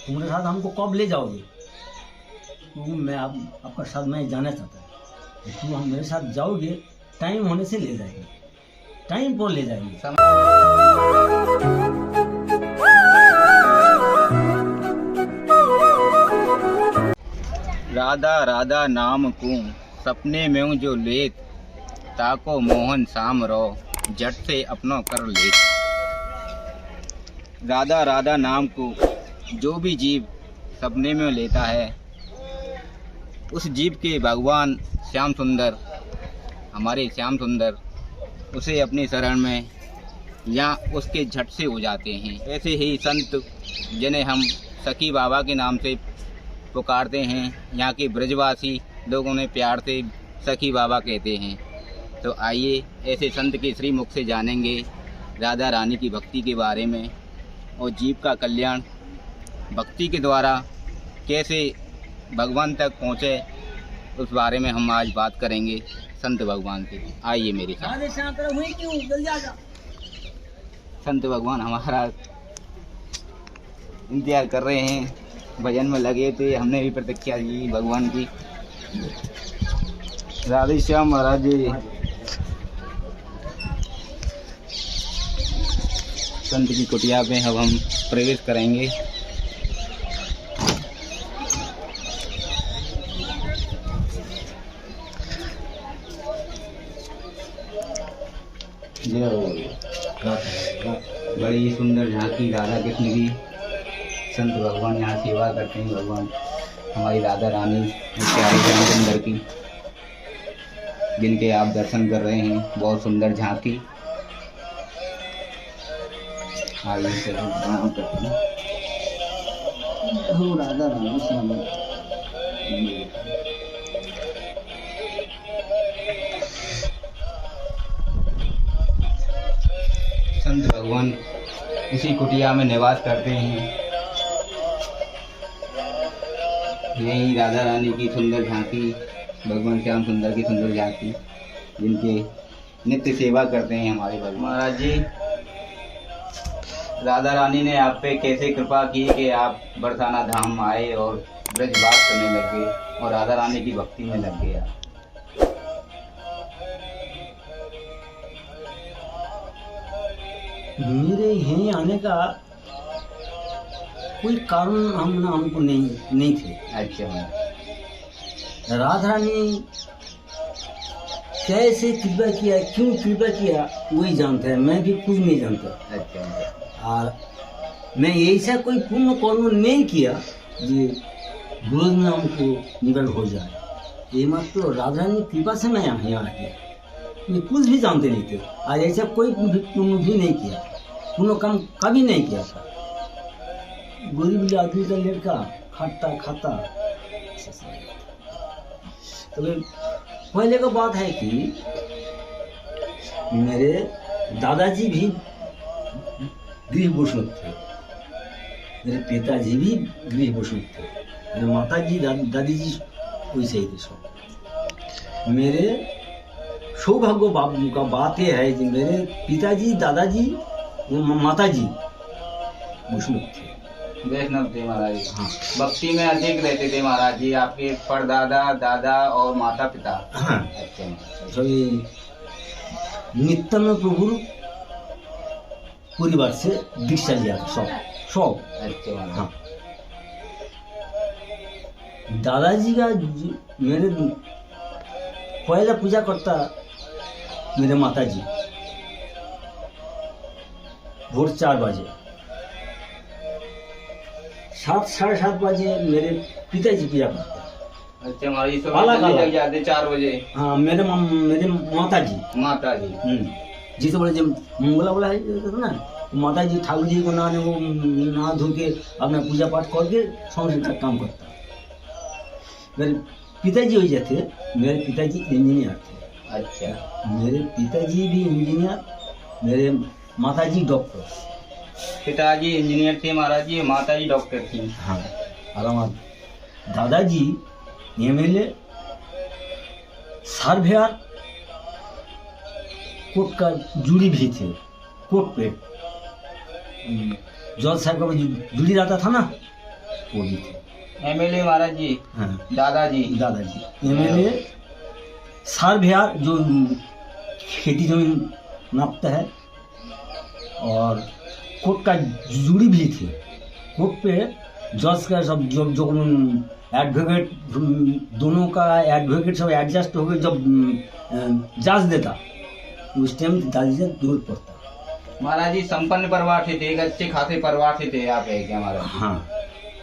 तुम्हारे साथ हमको कब ले जाओगे? तो मैं आपका साथ मैं जाना चाहता हूँ। तू हम मेरे साथ जाओगे, टाइम होने से ले जाएंगे, टाइम पर ले जाएंगे। राधा राधा नाम को सपने में जो लेत, ताको मोहन शाम रो जट से अपना कर लेत। राधा राधा नाम को जो भी जीव सपने में लेता है, उस जीव के भगवान श्याम सुंदर, हमारे श्याम सुंदर उसे अपनी शरण में या उसके झट से हो जाते हैं। ऐसे ही संत जिन्हें हम सखी बाबा के नाम से पुकारते हैं, यहाँ के ब्रजवासी लोगों ने प्यार से सखी बाबा कहते हैं। तो आइए ऐसे संत के श्री मुख से जानेंगे राधा रानी की भक्ति के बारे में, और जीव का कल्याण भक्ति के द्वारा कैसे भगवान तक पहुँचे, उस बारे में हम आज बात करेंगे संत भगवान से। आइए मेरे साथ। संत भगवान हमारा इंतजार कर रहे हैं, भजन में लगे थे, हमने भी प्रतीक्षा की भगवान की। राधे श्याम महाराज जी। संत की कुटिया पे अब हम प्रवेश करेंगे। बड़ी सुंदर झांकी राधा कृष्ण की संत भगवान यहाँ सेवा करते हैं। भगवान हमारी राधा रानी प्यारे श्याम सुंदर की, जिनके आप दर्शन कर रहे हैं, बहुत सुंदर झांकी। आइए प्रणाम करते हैं। राधा रानी श्याम संत भगवान इसी कुटिया में निवास करते हैं। यही राधा रानी की सुंदर झांकी, भगवान श्याम सुंदर की सुंदर झांकी, जिनके नित्य सेवा करते हैं हमारे भगवान। महाराज जी, राधा रानी ने आप पे कैसे कृपा की कि आप बरसाना धाम आए और ब्रजवास करने लग गए और राधा रानी की भक्ति में लग गए? मेरे यहीं आने का कोई कारण हमको नहीं थे। अच्छा। राधा रानी कैसे कृपा किया, क्यों कृपा किया, वही जानता है, मैं भी कुछ नहीं जानता। अच्छा। और मैं ऐसा कोई पुण्य कर्म नहीं किया जो रोज में हमको निकल हो जाए। ये मात्र राधा रानी कृपा से मैं यहाँ आ गया, मैं कुछ भी जानते नहीं थे। आज ऐसा कोई पुण्य भी नहीं किया, पुण्य काम कभी नहीं किया था। गरीब आदमी का लड़का खाता खाता। तो पहले का बात है कि मेरे दादाजी भी गृह वैष्णव थे, मेरे पिताजी भी गृह वैष्णव थे, मेरे माताजी दादी जी वैसे ही थे सब। मेरे सौभाग्य बाबू का बात यह है कि मेरे पिताजी दादाजी माताजी वैष्णव थे। वैष्णव थे महाराज जी। हाँ, भक्ति में अधिक रहते थे महाराज जी, आपके परदादा दादा और माता पिता। हाँ, अच्छा। सभी नित्यानंद प्रभु परिवार से दीक्षा लिया था सब। अच्छा। हाँ, दादाजी का मेरे पहला पूजा करता मेरे माताजी भोर 4 बजे, 7 साढ़े 7 बजे मेरे पिताजी पूजा करते। अच्छा हमारी अलग लग जाते 4 बजे। हाँ, मेरे माता जी जिसे बोले जब मंगला बोला है ना, माता जी ठाकुर जी को नहा धो के अपना पूजा पाठ करके संसार का काम करता। मेरे पिताजी हो जाते, मेरे पिताजी इंजीनियर थे। अच्छा। मेरे पिताजी भी इंजीनियर, मेरे माताजी डॉक्टर। पिताजी इंजीनियर थे महाराज जी, माताजी डॉक्टर थी। हाँ, और हमारे दादाजी MLA, सर्वेयर, कोर्ट का जूरी भी थे। कोर्ट पे जज साहब का जूरी रहता था ना, वो भी थे। एमएलए महाराज जी, हाँ दादाजी, दादाजी एमएलए, सर्वेयर जो खेती जमीन नापता है, और कोर्ट का जूरी भी थे। कोर्ट पे जज का सब जो एडवोकेट, दोनों का एडवोकेट सब एडजस्ट हो गए, जब जज देता उस टाइम दादाजी से दूर पड़ता। महाराज जी संपन्न परिवार से थे, एक अच्छे खासे परिवार से थे आप, है क्या महाराज जी? हाँ,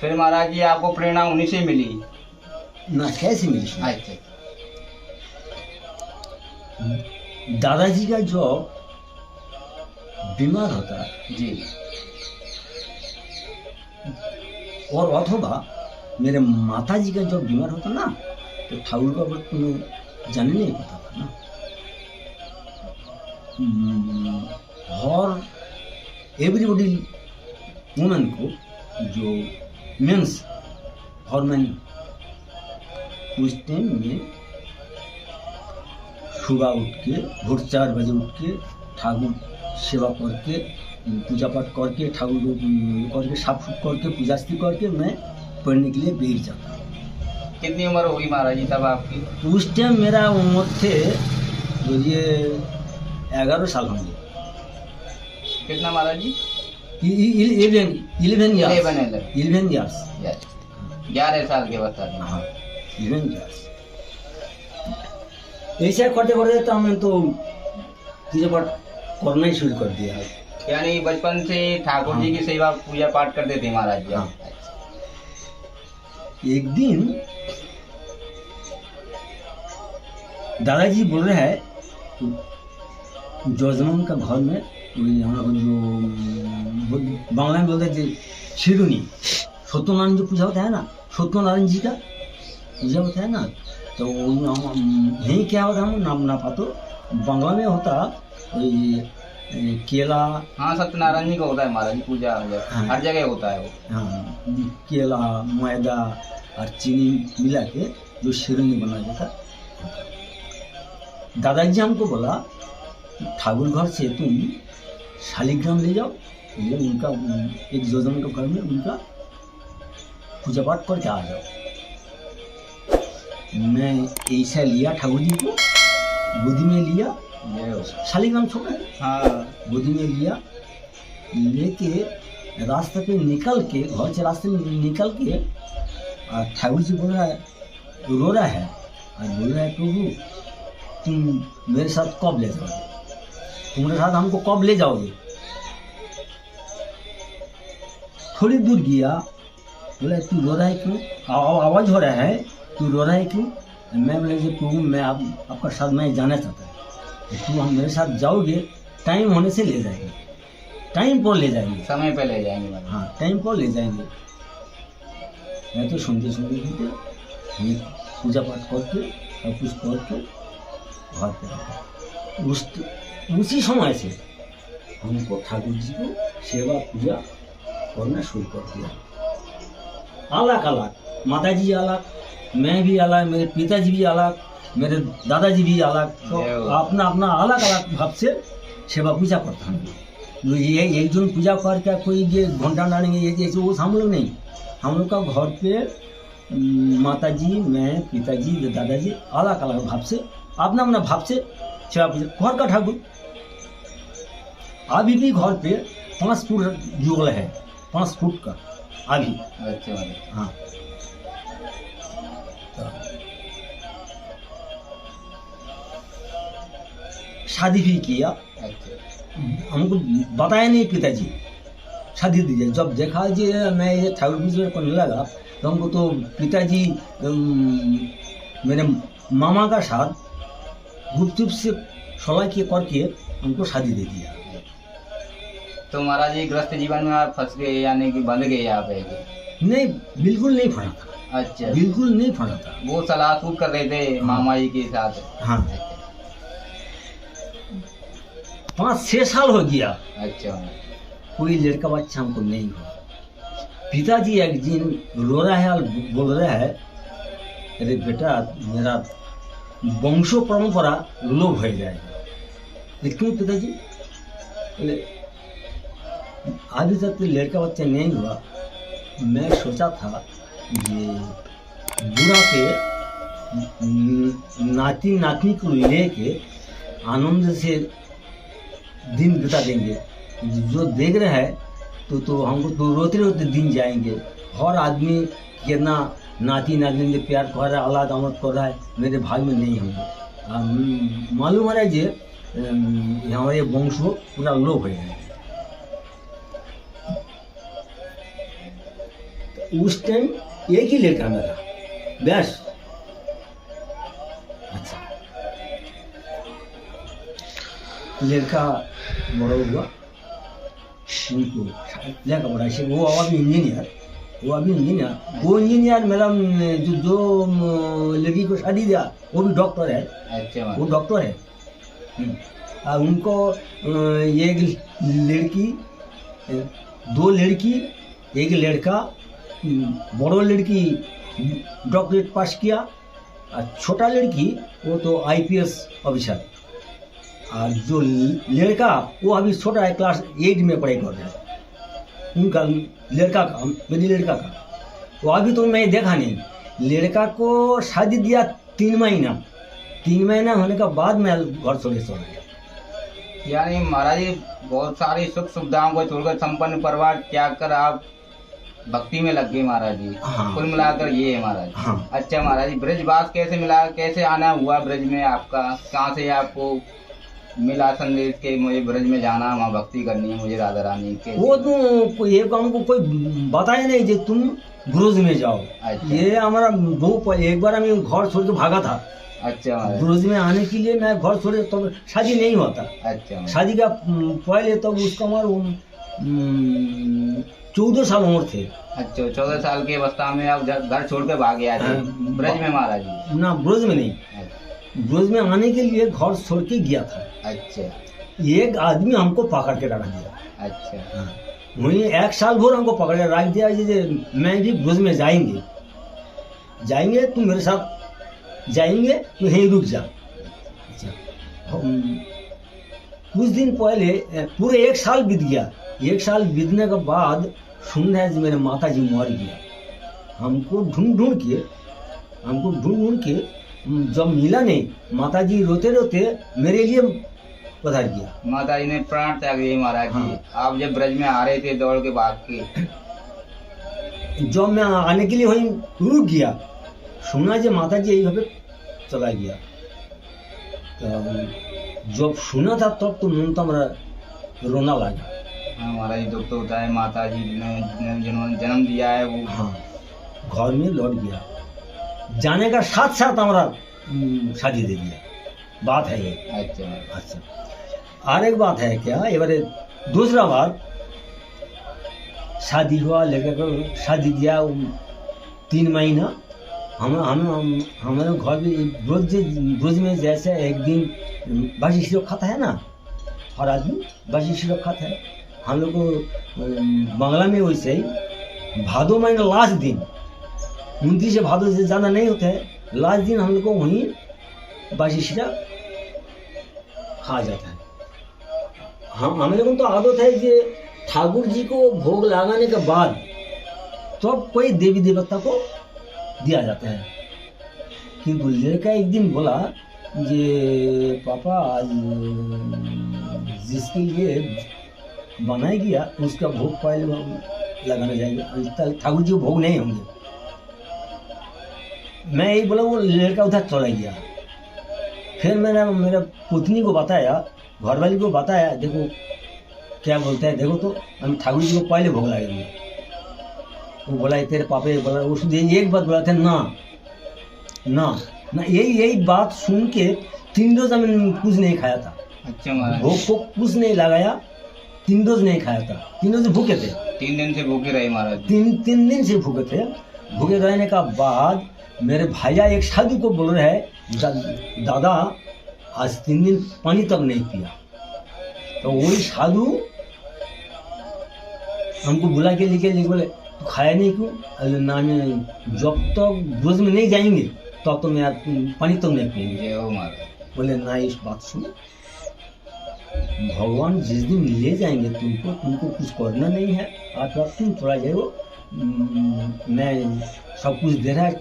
फिर महाराज जी आपको प्रेरणा उन्हीं से मिली? ना कैसे मिली? अच्छा, दादाजी का जो बीमार होता जी, और अथवा मेरे माता जी का जब बीमार होता ना, तो ठाकुर का व्रत में जाने नहीं पता था ना। और एवरीबॉडी वुमेन को जो मेंस हॉर्मोन, उस टाइम में सुबह उठ के भोर 4 बजे उठ के ठाकुर सेवा करके, पूजा पाठ करके, ठाकुर को करके, साफ सुफ करके, पूजा स्थिति करके मैं पढ़ने के लिए बैठ जाता। कितनी उम्र होगी महाराज जी तब आपकी? उस टाइम मेरा उम्र थे जो ये 11 साल होंगे। कितना महाराज जी? 11 ईयर्स। 11 साल के बता दें। हाँ, 11 ईयर्स। ऐसा करते करते तो हमने तो पूजा पाठ करना ही शुरू कर दिया। यानी बचपन से ठाकुर जी की सेवा पूजा पाठ करते थे महाराज जी? हाँ। एक दिन दादाजी बोल रहे हैं, जोजमान का घर में हमारा जो बांग्ला में बोलते हैं शिरुनी, सत्यनारायण जो पूजा होता है ना, सत्यनारायण जी का पूजा होता है ना, तो यही क्या होता है हम नाम ना पातो, बांग्ला में होता केला। हाँ, सत्यनारायण जी का होता है महाराज जी पूजा, हाँ, हर जगह होता है वो। हाँ, केला, मैदा और चीनी मिला के जो शिरुनी बना जाता। दादाजी हमको बोला ठाकुर घर से तुम शालिग्राम ले जाओ, ये उनका एक जोजन के घर में उनका पूजा पाठ करके आ जाओ। मैं ऐसा लिया, ठाकुर जी को गोदी में लिया, शालिग्राम छोटा है, हाँ, गोदी में लिया, लेके रास्ते पे निकल के, घर से रास्ते में निकल के ठाकुर जी बोल रहा है, रो रहा है और बोल रहा है प्रभु तुम मेरे साथ कब ले जाओगे, तुम्हारे साथ हमको कब ले जाओगे। थोड़ी दूर गया, बोला तू रो रहा है क्यों, आवाज हो रहा है, तू रो रहा है क्यों। मैं बोले जी प्रभु मैं आपका साथ मैं जाना चाहता हूँ, तू हम मेरे साथ जाओगे, टाइम होने से ले जाएंगे, टाइम पर ले जाएंगे, समय पे ले जाएंगे। हाँ, टाइम पर ले जाएंगे। मैं तो सुनते सुनते पूजा पाठ करके सब कुछ करके घर पे आया। उसी समय से हमको ठाकुर जी को सेवा पूजा करना शुरू कर दिया। अलग अलग, माता जी अलग, मैं भी अलग, मेरे पिताजी भी अलग, मेरे दादाजी भी अलग, तो अपना अपना अलग अलग भाव से सेवा पूजा करता हूँ। ये एक जन पूजा करके कोई ये घंटा डालेंगे ये जैसे वो हम लोग नहीं, हम लोग का घर पे माता जी, मैं, पिताजी, दादाजी अलग अलग भाव से, अपना अपना भाव से सेवा पूजा। घर का ठाकुर अभी भी घर पे 5 फुट युगल है, 5 फुट का अभी। अच्छा, हाँ, शादी भी किया, हमको बताया नहीं पिताजी, शादी दीजिए। जब देखा जी मैं ये ठाकुर पूजा करने लगा, तो हमको तो पिताजी मेरे मामा का साथ गुपचुप से सलाह किए करके हमको शादी दे दिया। तो महाराज जी गृहस्थ जीवन में आप फंस गए, यानी कि बंध गए आप? नहीं, बिल्कुल नहीं फटा था। अच्छा, बिल्कुल नहीं फटा था। वो सलाह सूट कर रहे थे मामा जी के साथ? हाँ, 5-6 साल हो गया। अच्छा, कोई लड़का बच्चा हमको नहीं हुआ। पिताजी एक दिन रो रहा है और बोल रहा है, अरे बेटा मेरा वंशो परंपरा लोप हो जाएगा। क्यों पिताजी? बोले अभी तक तो लड़का बच्चा नहीं हुआ, मैं सोचा था ये बुढ़ा पे नाती नातनी को लेके आनंद से दिन बिता देंगे। जो देख रहे हैं तो हमको तो रोते रोते दिन जाएंगे। हर आदमी कितना नाती नातनी से प्यार कर रहा है, अल्लाह दामद कर रहा है, मेरे भाग में नहीं होंगे। मालूम है जे हमारे वंश पूरा लो हो जाएगा। उस टाइम एक ही लड़का मेरा बस। अच्छा, लड़का बड़ा हुआ, उनको लड़का बड़ा से वो अभी इंजीनियर, वो इंजीनियर मेरा जो लड़की को शादी दिया वो भी डॉक्टर है। अच्छा, वो डॉक्टर है। और उनको एक लड़की, दो लड़की, एक लड़का। बड़ो लड़की डॉक्टरेट पास किया और छोटा लड़की वो तो आईपीएस ऑफिसर। और जो लड़का वो अभी छोटा है, क्लास 8 में पढ़ाई कर रहा है। उनका लड़का का, मेरी लड़का का वो अभी तो मैं देखा नहीं। लड़का को शादी दिया 3 महीना होने के बाद मैं घर छोड़ गया। यानी महाराज जी बहुत सारी सुख सुविधाओं को छोड़कर संपन्न परिवार त्याग कर आप भक्ति में लग गए महाराज जी। हाँ। कुल मिलाकर ये है महाराज। हाँ। अच्छा महाराज जी, ब्रजवास कैसे मिला, कैसे आना हुआ ब्रज में आपका, कहाँ से आपको मिला संदेश के मुझे ब्रज में जाना, वहाँ भक्ति करनी है मुझे राधा रानी के? वो तो ये हमको कोई बताया नहीं कि तुम ब्रज में जाओ। अच्छा। ये हमारा एक बार हम घर छोड़ के भागा था। अच्छा महाराज। ब्रज में आने के लिए मैं घर छोड़े तो शादी नहीं होता। अच्छा। शादी का पहले तब उसका हमारा 14 साल उम्र थे। अच्छा, 14 साल की अवस्था में आप घर छोड़ के भाग गया थे ब्रज में महाराज जी? ना, ब्रज में नहीं। ब्रज में आने के लिए घर छोड़ के गया था। अच्छा। एक आदमी हमको पकड़ के रख दिया। अच्छा। वही 1 साल भर हमको पकड़ के रख दिया कि मैं भी ब्रज में जाएंगे, तुम मेरे साथ जाएंगे, तो यहीं रुक जा। अच्छा, कुछ दिन पहले पूरे 1 साल बीत गया। 1 साल बीतने के बाद सुन रहे मेरे माता जी मर गया। हमको ढूंढ के जब मिला नहीं, माता जी रोते रोते मेरे लिए पधार गया। माता जी ने प्राण त्याग दिए महाराज जी। हाँ। आप जब ब्रज में आ रहे थे दौड़ के भाग के, जब मैं आने के लिए वहीं रुक गया, सुना जो माता जी यही चला गया। तो जब सुना था तब तो मन तो मेरा रोना लगा। हाँ महाराज जी, दुख तो होता है। माता जी ने जिन्होंने जन्म दिया है वो। हाँ, घर में लौट गया। जाने का साथ साथ हमारा शादी दे दिया। बात है ये। अच्छा, और एक बात है क्या, ये बारे दूसरा बार शादी हुआ, लड़के को शादी दिया 3 महीना। हमारे घर में रोज में जैसे एक दिन बासी सिरप खाता है ना, हर आदमी बासी सिरप खाता है। हम लोग को बांग्ला में वैसे ही भादो महीना लास्ट दिन, 29 भादो से ज़्यादा नहीं होता है, लास्ट दिन हम लोग को वहीं बासी सिरप खा जाता है। हम लोगों तो आदत है कि ठाकुर जी को भोग लगाने के बाद तो कोई देवी देवता को दिया जाता है। किंतु लड़का एक दिन बोला जे पापा आज जिसके लिए बनाया गया उसका भोग पहले लगाना जाएगा, ठाकुर जी को भोग नहीं होंगे। मैं यही बोला, वो लड़का उधर चला गया। फिर मैंने मेरा पुतनी को बताया, घरवाली को बताया, देखो क्या बोलते हैं, देखो तो हम ठाकुर जी को पहले भोग लगाएंगे। वो बोला तेरे पापा बोला, उसने एक बात बोला था, ना यही बात सुन के 3 रोज हमने कुछ नहीं खाया था। अच्छा महाराज। भोग को कुछ नहीं लगाया, 3 रोज नहीं खाया था। 3 रोज भूखे थे। 3 दिन से भूखे रहे महाराज। 3 दिन से भूखे थे। भूखे रहने का बाद मेरे भैया एक साधु को बोल रहे हैं, दादा आज 3 दिन पानी तक नहीं पिया। तो वही साधु हमको बुला के लेके बोले तो खाया नहीं क्यों? अरे ना, जब तक ब्रज में नहीं जाएंगे तब तो मैं पानी तक नहीं पिएंगे। बोले ना, इस बात सुनो, भगवान जिस दिन ले जाएंगे तुमको कुछ करना नहीं है। आप तुम थोड़ा जाओ मैं सब कुछ दे रहा है,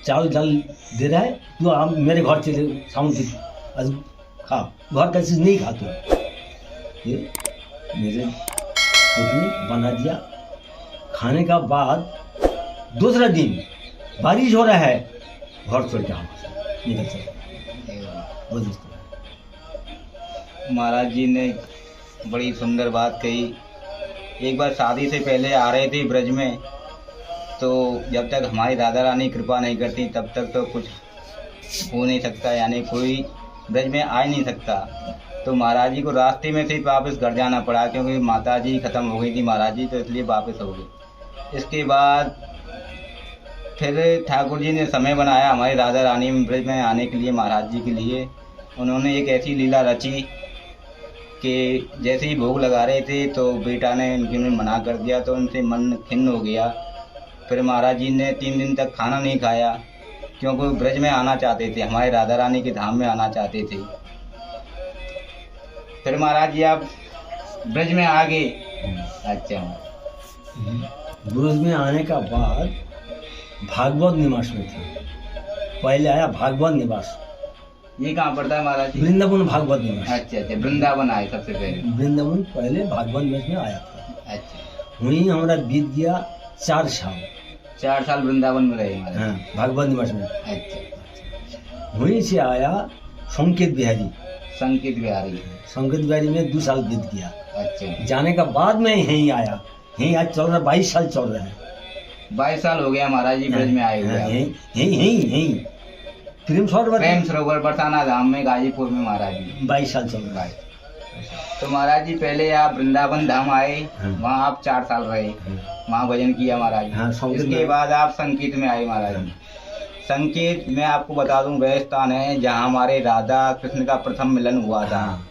चावल दाल दे रहा है, तू आप मेरे घर चले शाम के आज खा, घर का चीज़ नहीं खा तू। ये मेरे ने बना दिया। खाने का बाद दूसरा दिन बारिश हो रहा है, घर छोड़ के हम निकल चले। वो दोस्तों महाराज जी ने बड़ी सुंदर बात कही। एक बार शादी से पहले आ रहे थे ब्रज में, तो जब तक हमारी राधा रानी कृपा नहीं करती तब तक तो कुछ हो नहीं सकता, यानी कोई ब्रज में आ ही नहीं सकता। तो महाराज जी को रास्ते में से वापस घर जाना पड़ा, क्योंकि माता जी ख़त्म हो गई थी महाराज जी, तो इसलिए वापस हो गए। इसके बाद फिर ठाकुर जी ने समय बनाया हमारी राधा रानी ब्रज में आने के लिए, महाराज जी के लिए। उन्होंने एक ऐसी लीला रची कि जैसे ही भोग लगा रहे थे तो बेटा ने उनके में मना कर दिया, तो उनसे मन खिन्न हो गया। फिर महाराज जी ने 3 दिन तक खाना नहीं खाया, क्योंकि ब्रज में आना चाहते थे, हमारे राधा रानी के धाम में आना चाहते थे। फिर महाराज जी आप ब्रज में आ गए। अच्छा, ब्रज में आने का बाद भागवत निवास में थे। पहले आया भागवत निवास, ये कहाँ पड़ता है महाराज जी? वृंदावन भागवत निवास। अच्छा अच्छा, वृंदावन आए सबसे पहले। वृंदावन पहले भागवत निवास में आया था। अच्छा, वहीं हमारा बीत गया 4 साल। 4 साल वृंदावन में रहे महाराज। हाँ, भागवत निवास में। अच्छा, वहीं से आया संकेत बिहारी। संकेत बिहारी। संकेत बिहारी में 2 साल बीत गया। अच्छा, जाने का बाद में यहीं आया। यहीं आज चल रहा 22 साल चल रहा है। 22 साल हो गया महाराज जी ब्रज में आए हुए। हाँ, यहीं प्रेम सरोवर बरसाना धाम में गाजीपुर में महाराज जी 22 साल चल रहा है। तो महाराज जी पहले आप वृंदावन धाम आए, हाँ। वहाँ आप 4 साल रहे, वहाँ भजन किया महाराज हाँ, जी। संकेत इसके में। बाद आप संकेत में आए महाराज जी। संकेत में आपको बता दूं वह स्थान है जहाँ हमारे राधा कृष्ण का प्रथम मिलन हुआ था। हाँ,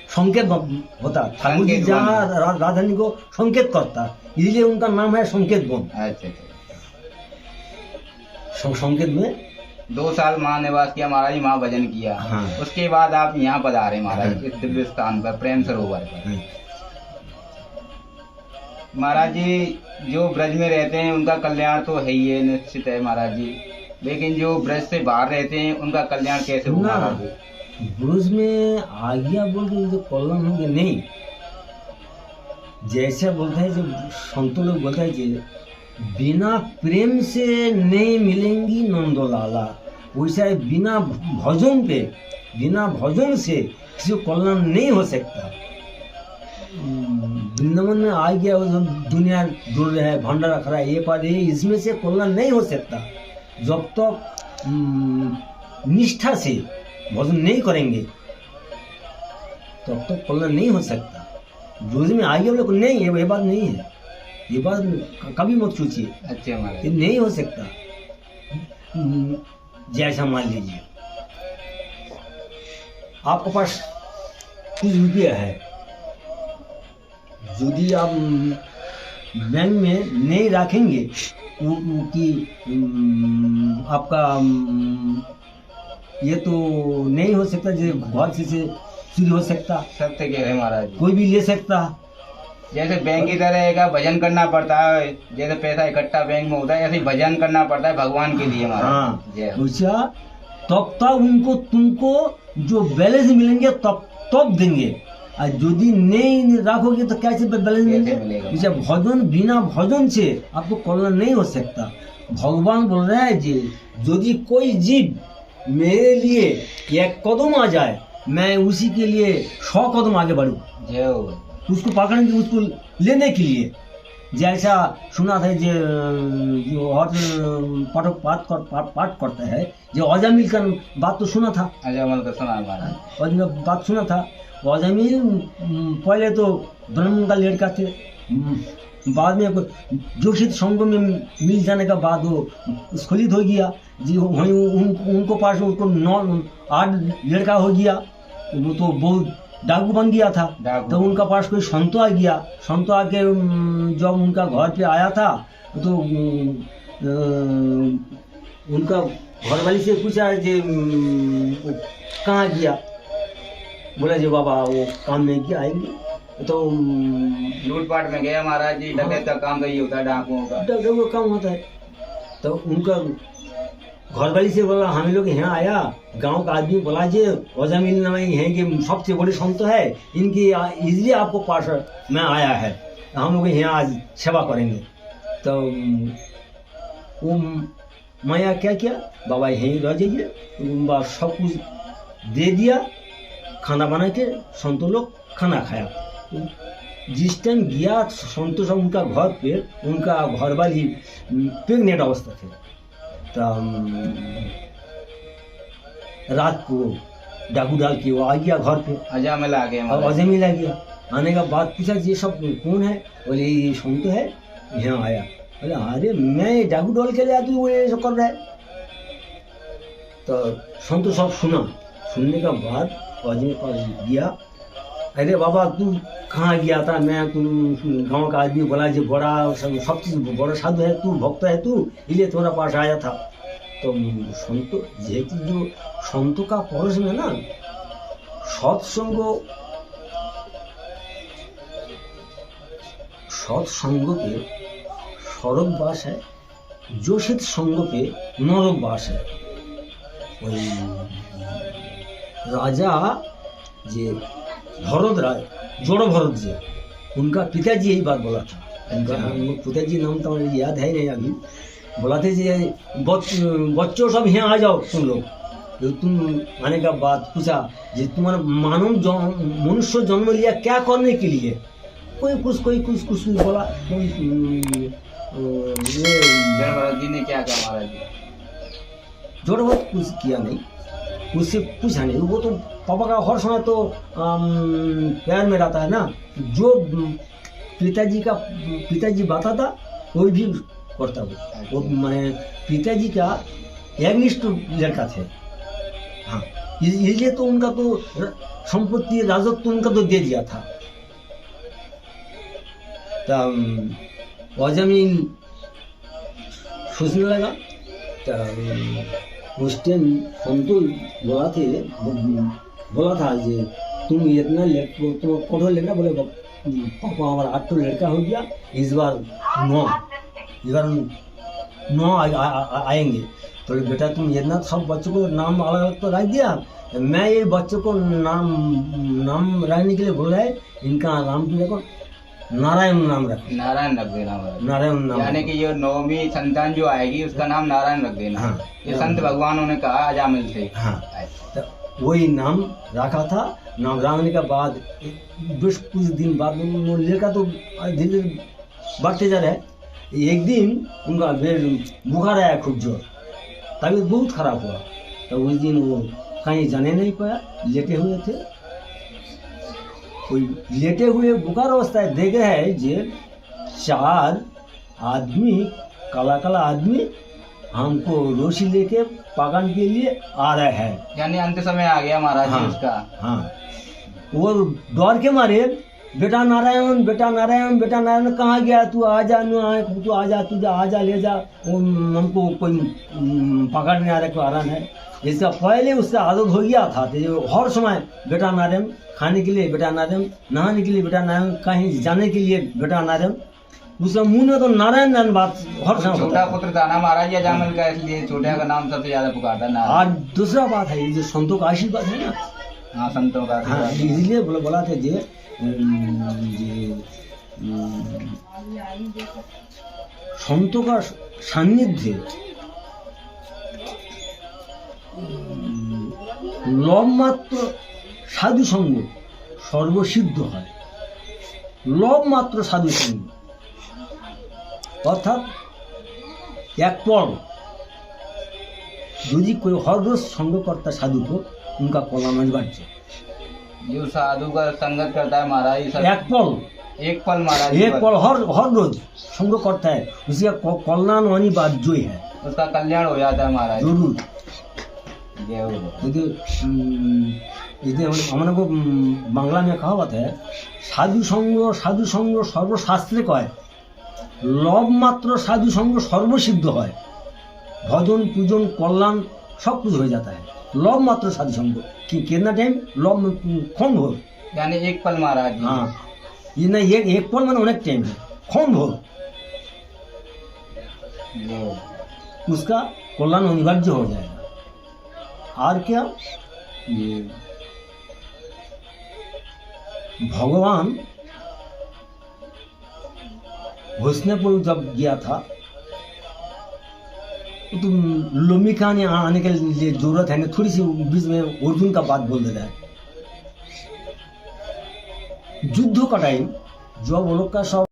संकेत होता ठाकुर जी संकेत जहाँ राधारानी को संकेत करता, इसलिए उनका नाम है संकेत वन। अच्छा अच्छा, संकेत में 2 साल वहाँ निवास किया महाराज जी, वहाँ भजन किया। हाँ। उसके बाद आप यहाँ पधारे महाराज हाँ। इस दिव्य स्थान पर, प्रेम सरोवर पर। हाँ। महाराज जी जो ब्रज में रहते हैं उनका कल्याण तो है ही है, निश्चित है महाराज जी, लेकिन जो ब्रज से बाहर रहते हैं उनका कल्याण कैसे होगा ना, महाराज जी? ब्रज में आ गया बोल के जो कल्याण होंगे नहीं, जैसे बोलते हैं जो संतों लोग बोलते हैं कि बिना प्रेम से नहीं मिलेंगी नंदोलाला, वैसा है बिना भजन से किसी को कल्याण नहीं हो सकता। वृंदावन में आ गया वो दुनिया जुड़ रहा है, भंडारा खड़ा है, ये पर ये इसमें से कल्याण नहीं हो सकता। जब तक निष्ठा से भजन नहीं करेंगे तब तक कल्याण नहीं हो सकता। रोज में आ गया लोग नहीं, ये बात नहीं है, ये बात कभी मत सोचिए। अच्छा महाराज, ये नहीं हो सकता। जैसा मान लीजिए आपके पास कुछ रुपया है, यदि आप बैंक में नहीं रखेंगे कि आपका ये तो नहीं हो सकता, जो घर से चोरी हो सकता, सत्य कह रहे महाराज जी। कोई भी ले सकता। जैसे बैंक की तरह का भजन करना पड़ता है, जैसे पैसा इकट्ठा बैंक में होता है, ऐसे ही भजन करना पड़ता है भगवान के लिए महाराज। हाँ, जय हो। वैसा तब तक तुमको जो बैलेंस मिलेंगे तब देंगे, और यदि नहीं रखोगे तो कैसे बैलेंस मिलेगा? मिलेंगे? वैसे भजन, बिना भजन से आपको कल्याण नहीं हो सकता। भगवान बोल रहे हैं जी, यदि कोई जीव मेरे लिए 1 कदम आ जाए, मैं उसी के लिए 100 कदम आगे बढ़ूं, जय हो। उसको पकड़ने के, उसको लेने के लिए। जैसा सुना था जो और पाठ करता है, जो अजामिल का बात तो सुना था, अजमल का सुना महाराज। और बात सुना था। अजामिल पहले तो ब्राह्मण का लड़का थे, बाद में जोशित संघ में मिल जाने का बाद वो स्खलित हो गया जी, वहीं उनको पास उसको 9-8 लड़का हो गया, वो तो बहुत डाकू बन गया था। तो उनका पास कोई संतो आ गया, संतो आके जब उनका घर पे आया था तो उनका घर वाली से पूछा कि कहाँ गया, बोला जी बाबा वो काम में गया आएंगे, तो लूटपाट में गया महाराज जी, डकैत का काम तो ये होता है, डाकुओं का। डॉक्टर को काम होता है। तो उनका घर वाली से बोला हम लोग यहाँ आया, गांव का आदमी बोला जे ओजामिल नाम है कि सबसे बड़े संत है, इनकी इजली आपको पास में आया है, हम लोग यहाँ आज सेवा करेंगे। तो वो माया क्या किया, बाबा यहीं रह जाइए, सब कुछ दे दिया, खाना बना के संतों लोग खाना खाया। जिस टाइम गया संतोष उनका घर पे, उनका घर वाली प्रेग्नेंट अवस्था थे। तो रात को डाकू डाल के वो आ गया घर पे, अजामिल आ गया और महाराज। अजमिल आ गया। आने का बाद पूछा ये सब कौन है, बोले ये संत है, यहाँ आया। बोले अरे मैं डाकू डाल के लिया, तू वो ये सब कर रहा है। तो संत सब सुना, सुनने का बाद अजमेर पास गया, अरे बाबा तू कहाँ गया था, मैं तुम गांव का आदमी बोला जो बड़ा सब चीज बड़ा साधु है तू, भक्त है तू, इसलिए तुम्हारा पास आया था। तो संत जेहेतु जो संतों का परोस में ना सत्संग पे स्वर्ग बास है, जोशित संग पे नरक बास है। ওই राजा जे भरत राय, जोड़ भरत जी, उनका पिताजी यही बात बोला था। उनका पिताजी नाम तो मुझे याद है नहीं अभी। बोला थे जे बच्चों सब यहाँ आ जाओ तुम लोग। तो तुम आने का बाद पूछा जे तुम्हारा मनुष्य जन्म लिया क्या करने के लिए, कोई कुछ बोला। ये महाराज जी ने क्या कहा महाराज जी? जोड़ बहुत कुछ किया नहीं, उससे पूछा नहीं। वो तो पापा का हर समय तो प्यार में रहता है ना, जो पिताजी बताता कोई भी करता वो मैंने पिताजी का एग्निस्ट लड़का थे। हाँ, इसलिए तो उनका तो संपत्ति राजत्व उनका तो दे दिया था। तो अजमीन सोचने लगा। तो उस टाइम संतो बोला था जे तुम इतना तुम कौन लड़का, बोले पापा हमारा 8 लड़का हो गया, इस बार 9 आएंगे। तो बेटा तुम इतना सब बच्चों को नाम अलग अलग तो रख दिया, मैं ये बच्चों को नाम रखने के लिए बोला है, इनका नाम देखो नारायण नाम रख, नारायण रख देना महाराज। नारायण नाम, यानी कि ये 9वीं संतान जो आएगी उसका नाम नारायण रख देना। हाँ, ये संत भगवानों ने कहा अजामिल से। हाँ, तो वही नाम रखा था। नाम रखने के बाद बस कुछ दिन बाद वो लड़का तो धीरे धीरे बढ़ते जा रहा है। एक दिन उनका बुखार आया खूब जोर, तबीयत बहुत खराब हुआ। तो उस दिन वो कहीं जाने नहीं पाया, लेटे हुए थे। कोई लेटे हुए बुखार अवस्था देख रहे है जे 4 आदमी काला आदमी हमको रोशी लेके पागन के लिए आ रहे हैं। यानी अंत समय आ गया महाराज जी हाँ, उसका। हाँ, वो डर के मारे बेटा नारायण कहाँ गया, तू आजा, तू आजा ले जा, हमको कोई पकड़ने आ रहा है, कोई आराम है। इसका पहले उससे आदत हो गया था, तो हर समय बेटा नारायण, खाने के लिए बेटा नारायण, नहाने के लिए बेटा नारायण, कहीं जाने के लिए बेटा नारायण। उसका मुंह में तो नारायण बात हर समय। छोटा पुत्र था ना महाराज अजामिल का, इसलिए छोटे का नाम सबसे ज्यादा पुकारता है। और दूसरा बात है, ये जो संतों का आशीर्वाद है ना, हाँ संतों का। हाँ, इसलिए बोला था जे संतों का सान्निध्य लवमात्र साधु संग सर्वसिद्ध है। लवमात्र साधु संग अर्थात एक पल यदि कोई हर रोज संग करता साधु को, उनका कल्याण बढ़। जो साधु का संगत करता है महाराज, एक पल महाराज, एक पल हर रोज संग करता है, उसका कल्याण अनिवार्य है, उसका कल्याण हो जाता है महाराज जरूर। हमने को बांग्ला में कहावत है, साधु संग सर्वशास्त्रे कय, लव मात्र साधु संग सर्वसिद्ध है। भजन पूजन कल्याण सब कुछ हो जाता है लव मात्र साधु संग। कि कितना टाइम लव कौन हो, यानी एक पल महाराज जी। हाँ, ये ना एक पल मैंने अनेक टाइम है कौन भोग उसका कल्याण अनिवार्य हो जाएगा। और क्या ये भगवान हौसलेपुर जब गया था तो लंबी कहानी आने के लिए जरूरत है ना, थोड़ी सी बीच में अर्जुन का बात बोल देता है। युद्ध का टाइम जब वो लोग का सब